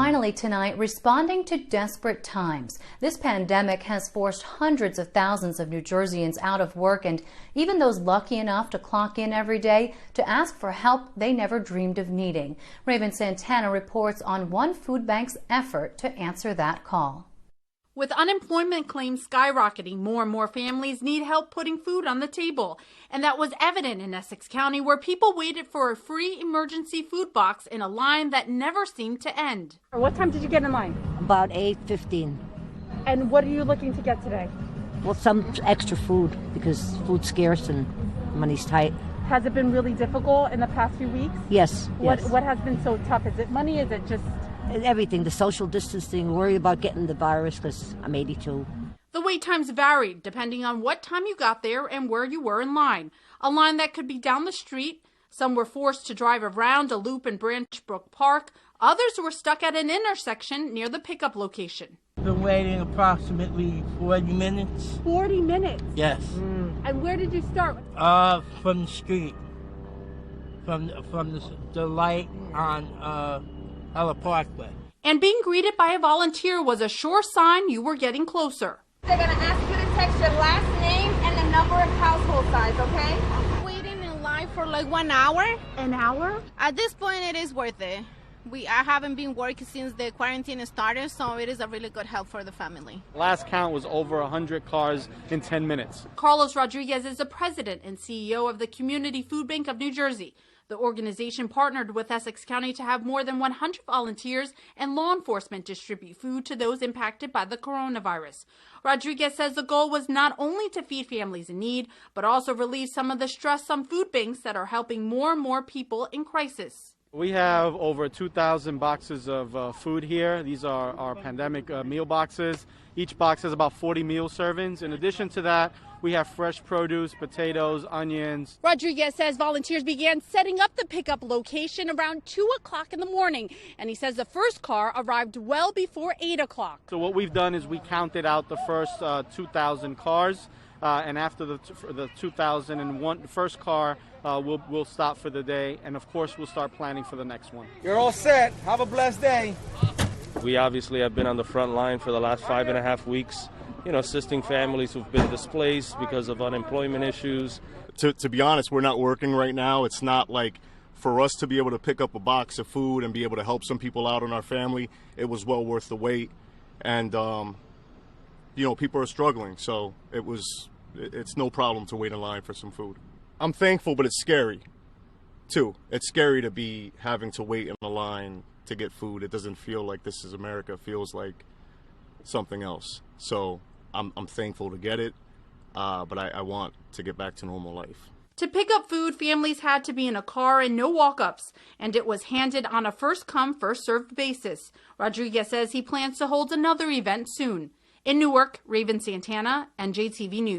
finally tonight, responding to desperate times. This pandemic has forced hundreds of thousands of New Jerseyans out of work, and even those lucky enough to clock in every day to ask for help they never dreamed of needing. Raven Santana reports on one food bank's effort to answer that call. With unemployment claims skyrocketing, more and more families need help putting food on the table. And that was evident in Essex County, where people waited for a free emergency food box in a line that never seemed to end. What time did you get in line? About 8:15. And what are you looking to get today? Well, some extra food because food's scarce and money's tight. Has it been really difficult in the past few weeks? Yes. What has been so tough? Is it money? Is it just everything? The social distancing, worry about getting the virus because I'm 82. The wait times varied depending on what time you got there and where you were in line. A line that could be down the street. Some were forced to drive around a loop in Branch Brook Park. Others were stuck at an intersection near the pickup location. Been waiting approximately 40 minutes. 40 minutes? Yes. And where did you start? From the street. From the light on Ella Parkway. And being greeted by a volunteer was a sure sign you were getting closer. They're going to ask you to text your last name and the number of household size, okay? Waiting in line for like 1 hour. An hour? At this point, it is worth it. I haven't been working since the quarantine started, so it is a really good help for the family. Last count was over 100 cars in 10 minutes. Carlos Rodriguez is the president and CEO of the Community Food Bank of New Jersey. The organization partnered with Essex County to have more than 100 volunteers and law enforcement distribute food to those impacted by the coronavirus. Rodriguez says the goal was not only to feed families in need, but also relieve some of the stress on food banks that are helping more and more people in crisis. We have over 2,000 boxes of food here. These are our pandemic meal boxes. Each box has about 40 meal servings. In addition to that, we have fresh produce, potatoes, onions. Rodriguez says volunteers began setting up the pickup location around 2 o'clock in the morning. And he says the first car arrived well before 8 o'clock. So what we've done is we counted out the first 2,000 cars. And after the 2001 first car, we'll stop for the day. And of course, we'll start planning for the next one. You're all set. Have a blessed day. We obviously have been on the front line for the last 5.5 weeks, assisting families who've been displaced because of unemployment issues. To be honest, we're not working right now. It's not like for us to be able to pick up a box of food and be able to help some people out in our family. It was well worth the wait. And, people are struggling. So it's no problem to wait in line for some food. I'm thankful, but it's scary, too. It's scary to be having to wait in a line to get food. It doesn't feel like this is America. It feels like something else. So I'm thankful to get it, but I want to get back to normal life. To pick up food, families had to be in a car and no walk-ups, and it was handed on a first-come, first-served basis. Rodriguez says he plans to hold another event soon. In Newark, Raven Santana, NJTV News.